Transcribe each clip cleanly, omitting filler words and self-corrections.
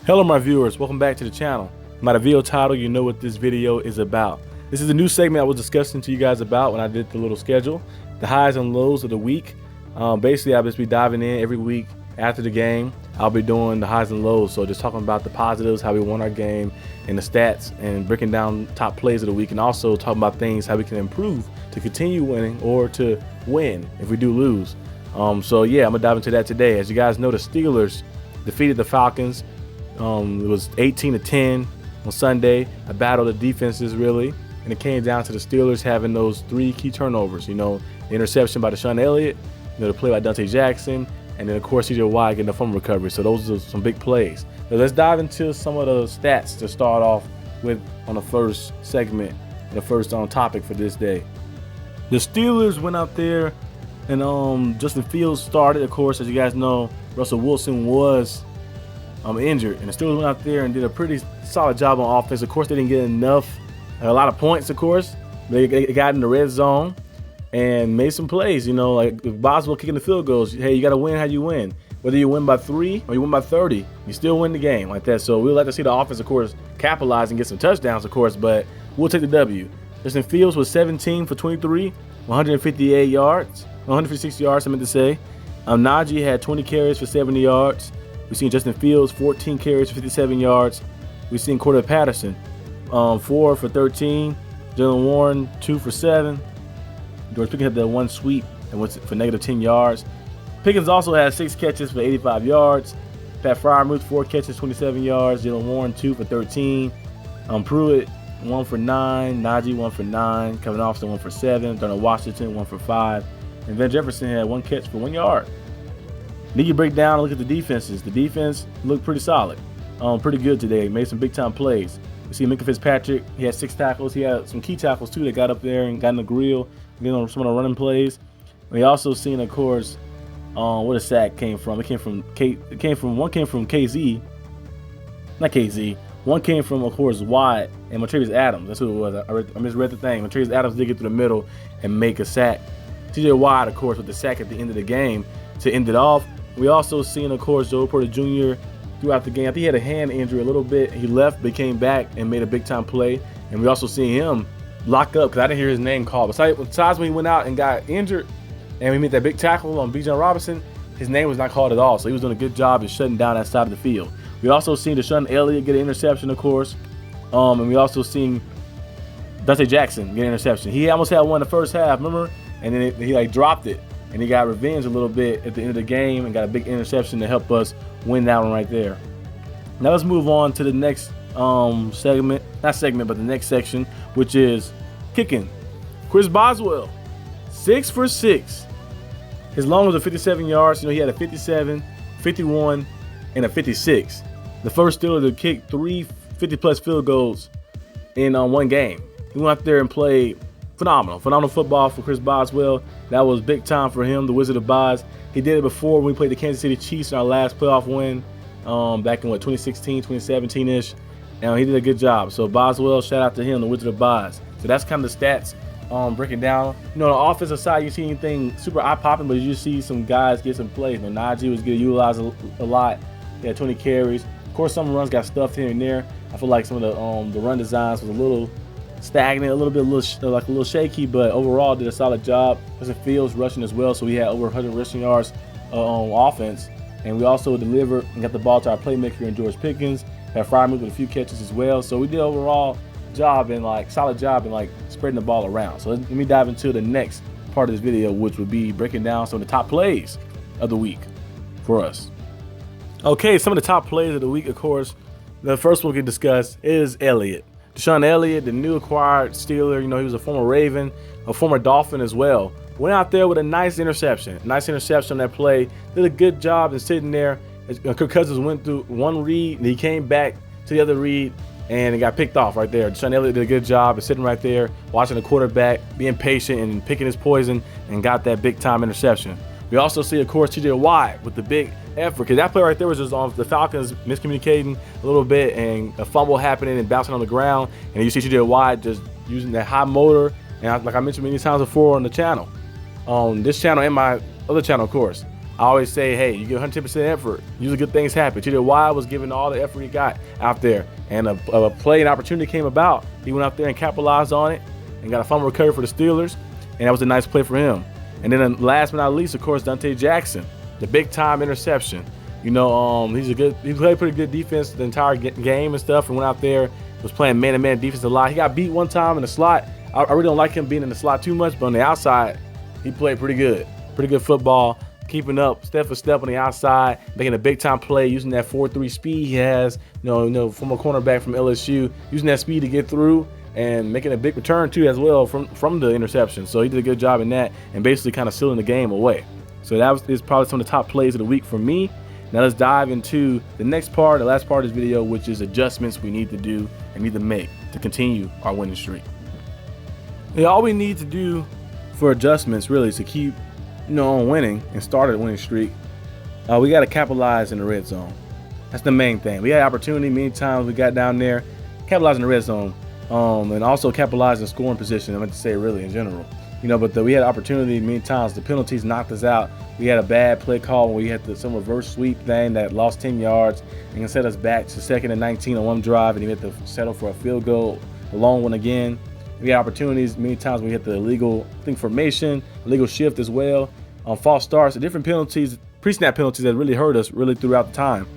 Hello my viewers, welcome back to the channel. By the video title, you know what this video is about. This is a new segment I was discussing to you guys about when I did the little schedule. The highs and lows of the week. Basically, I'll just be diving in every week after the game. I'll be doing the highs and lows, so just talking about the positives, how we won our game, and the stats, and breaking down top plays of the week, and also talking about things, how we can improve to continue winning or to win if we do lose. So yeah, I'm gonna dive into that today. As you guys know, the Steelers defeated the Falcons. It was 18-10 on Sunday. A battle of defenses, really, and it came down to the Steelers having those three key turnovers. You know, the interception by Deshaun Elliott, the play by Dante Jackson, and then of course TJ Watt getting the fumble recovery. So those are some big plays. Now let's dive into some of the stats to start off with on the first segment, the first topic for this day. The Steelers went out there and Justin Fields started. Of course, as you guys know, Russell Wilson was injured, and the Steelers went out there and did a pretty solid job on offense. Of course, they didn't get a lot of points. Of course, they got in the red zone and made some plays. You know, like Boswell kicking the field goals. Hey, you got to win how you win. Whether you win by 3 or you win by 30, you still win the game like that. So we'd like to see the offense, of course, capitalize and get some touchdowns, of course, but we'll take the W. Justin Fields was 17 for 23, 158 yards, 156 yards, I meant to say. Najee had 20 carries for 70 yards. We've seen Justin Fields 14 carries for 57 yards. We've seen Cordell Patterson 4 for 13. Jaylen Warren 2 for 7. George Pickens had the one sweep and went for negative 10 yards. Pickens also had 6 catches for 85 yards. Pat Freiermuth 4 catches, 27 yards. Jaylen Warren 2 for 13. Pruitt 1 for 9. Najee 1 for 9. Kevin Austin 1 for 7. Darnell Washington 1 for 5. And Van Jefferson had 1 catch for 1 yard. Then you break down and look at the defenses. The defense looked pretty solid, pretty good today. Made some big time plays. You see Minkah Fitzpatrick, he had 6 tackles. He had some key tackles too that got up there and got in the grill, you know, some of the running plays. We also seen, of course, where the sack came from. One came from KZ, not KZ. One came from, of course, Watt and Montravius Adams. That's who it was. I misread the thing. Montravius Adams did get through the middle and make a sack. TJ Watt, of course, with the sack at the end of the game to end it off. We also seen, of course, Joe Porter Jr. throughout the game. I think he had a hand injury a little bit. He left, but came back and made a big-time play. And we also seen him lock up, because I didn't hear his name called. Besides when he went out and got injured and we made that big tackle on Bijan Robinson, his name was not called at all. So he was doing a good job of shutting down that side of the field. We also seen Deshaun Elliott get an interception, of course. And we also seen Dante Jackson get an interception. He almost had one in the first half, remember? And then he dropped it. And he got revenge a little bit at the end of the game and got a big interception to help us win that one right there. Now let's move on to the next segment, not segment, but the next section, which is kicking. Chris Boswell, 6 for 6. His long was a 57 yards. You know, he had a 57, 51, and a 56. The first Steeler to kick 3 50-plus field goals in one game. He went out there and played phenomenal football for Chris Boswell. That was big time for him, the Wizard of Boz. He did it before when we played the Kansas City Chiefs in our last playoff win back in 2016, 2017-ish. And he did a good job. So Boswell, shout out to him, the Wizard of Boz. So that's kind of the stats breaking down. You know, on the offensive side, you see anything super eye-popping, but you see some guys get some plays. You know, Najee was getting utilized a lot. He had 20 carries. Of course, some runs got stuffed here and there. I feel like some of the run designs was a little stagnant, a little shaky, but overall did a solid job. Justin Fields rushing as well, so we had over 100 rushing yards on offense, and we also delivered and got the ball to our playmaker in George Pickens. Had Freiermuth with a few catches as well, so we did overall job and solid job in spreading the ball around. So let me dive into the next part of this video, which would be breaking down some of the top plays of the week for us. Okay, some of the top plays of the week, of course. The first one we can discuss is Elliott. Deshaun Elliott, the new acquired Steeler, you know, he was a former Raven, a former Dolphin as well. Went out there with a nice interception on that play. Did a good job in sitting there. Kirk Cousins went through one read, and he came back to the other read, and it got picked off right there. Deshaun Elliott did a good job of sitting right there, watching the quarterback, being patient and picking his poison, and got that big-time interception. We also see, of course, TJ Watt with the big effort, because that play right there was just on the Falcons miscommunicating a little bit and a fumble happening and bouncing on the ground. And you see TJ Watt just using that high motor. And like I mentioned many times before on the channel, on this channel and my other channel, of course, I always say, hey, you give 110% effort, usually good things happen. TJ Watt was giving all the effort he got out there, and a play and opportunity came about. He went out there and capitalized on it and got a fumble recovery for the Steelers, and that was a nice play for him. And then last but not least, of course, Dante Jackson, the big time interception. You know, he played pretty good defense the entire game and stuff, and went out there, was playing man-to-man defense a lot. He got beat one time in the slot. I really don't like him being in the slot too much, but on the outside, he played pretty good football, keeping up step for step on the outside, making a big time play, using that 4.3 speed he has, you know, from a cornerback from LSU, using that speed to get through and making a big return too as well from the interception. So he did a good job in that and basically kind of sealing the game away. So that is probably some of the top plays of the week for me. Now let's dive into the next part, the last part of this video, which is adjustments we need to do and need to make to continue our winning streak. Yeah, all we need to do for adjustments really is to keep, you know, on winning and start a winning streak. We got to capitalize in the red zone. That's the main thing. We had opportunity many times we got down there, capitalize in the red zone, and also capitalize in scoring position. I meant to say really in general, you know. But we had opportunity many times. The penalties knocked us out. We had a bad play call where we had some reverse sweep thing that lost 10 yards and set us back to 2nd and 19 on one drive, and he had to settle for a field goal, a long one again. We had opportunities many times we hit the illegal formation, illegal shift as well, false starts, different penalties, pre-snap penalties that really hurt us really throughout the time,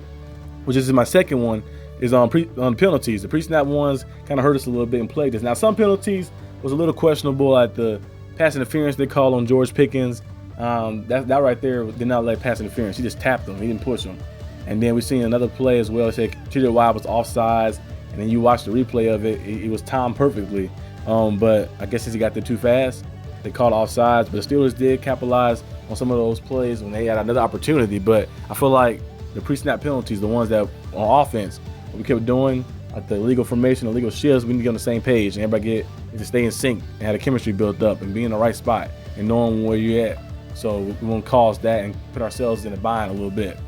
which is my second one, is on penalties. The pre-snap ones kind of hurt us a little bit and plagued us. Now some penalties was a little questionable, like the pass interference they call on George Pickens. That right there did not let pass interference. He just tapped him. He didn't push him. And then we seen another play as well. It said TJ Watt was offsides, and then you watch the replay of it. It was timed perfectly. But I guess since he got there too fast, they called offsides. But the Steelers did capitalize on some of those plays when they had another opportunity. But I feel like the pre-snap penalties, the ones that on offense, what we kept doing, like the illegal formation, illegal shifts, we need to get on the same page and everybody get to stay in sync and have a chemistry built up and be in the right spot and knowing where you're at. So we won't cause that and put ourselves in a bind a little bit.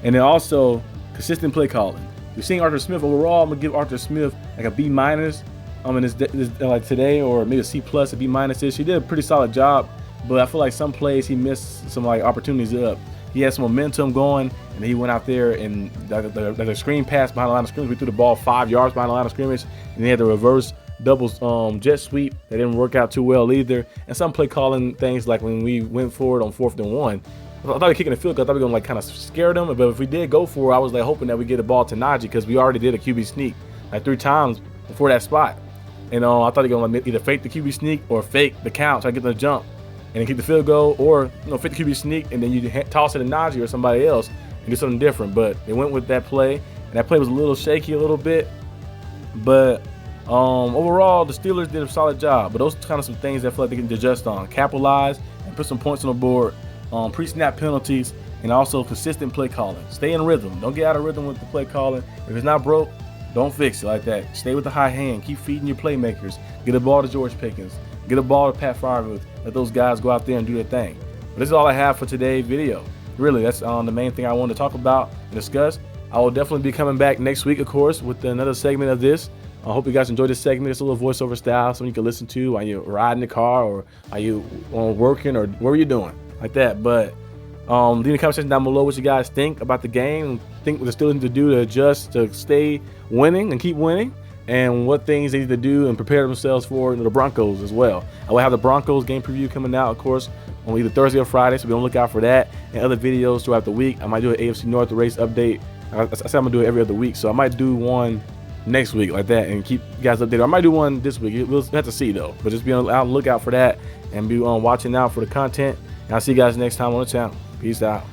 And then also consistent play calling. We're seeing Arthur Smith overall. I'm gonna give Arthur Smith like a B-. In this like today, or maybe a C+, a B-ish. He did a pretty solid job, but I feel like some plays he missed some like opportunities up. He had some momentum going, and he went out there and the screen pass behind the line of scrimmage. We threw the ball 5 yards behind the line of scrimmage, and he had the reverse double jet sweep that didn't work out too well either. And some play calling things like when we went forward on 4th and 1. I thought we were kicking the field goal. I thought we were gonna like kind of scare them, but if we did go for it, I was like hoping that we get the ball to Najee because we already did a QB sneak like 3 times before that spot. And I thought they were gonna either fake the QB sneak or fake the count, try to get the jump and then kick the field goal, or fake the QB sneak and then you toss it to Najee or somebody else and do something different. But they went with that play, and that play was a little shaky a little bit. But overall, the Steelers did a solid job. But those are kind of some things that I feel like they can adjust on, capitalize and put some points on the board. Pre-snap penalties and also consistent play calling. Stay in rhythm. Don't get out of rhythm with the play calling. If it's not broke, don't fix it like that. Stay with the high hand. Keep feeding your playmakers. Get a ball to George Pickens. Get a ball to Pat Freiermuth. Let those guys go out there and do their thing. But this is all I have for today's video. Really, that's the main thing I wanted to talk about and discuss. I will definitely be coming back next week, of course, with another segment of this. I hope you guys enjoyed this segment. It's a little voiceover style, something you can listen to while you're riding the car or are you working or what are you doing like that. But leave in the comment section down below what you guys think about the game, think what the Steelers need to do to adjust to stay winning and keep winning, and what things they need to do and prepare themselves for the Broncos as well. I will have the Broncos game preview coming out, of course, on either Thursday or Friday, so be on the lookout for that and other videos throughout the week. I might do an AFC North race update. I said I'm gonna do it every other week, so I might do one next week like that and keep you guys updated. I might do one this week. We'll have to see though, but just be on the lookout for that and be watching out for the content. And I'll see you guys next time on the channel. Peace out.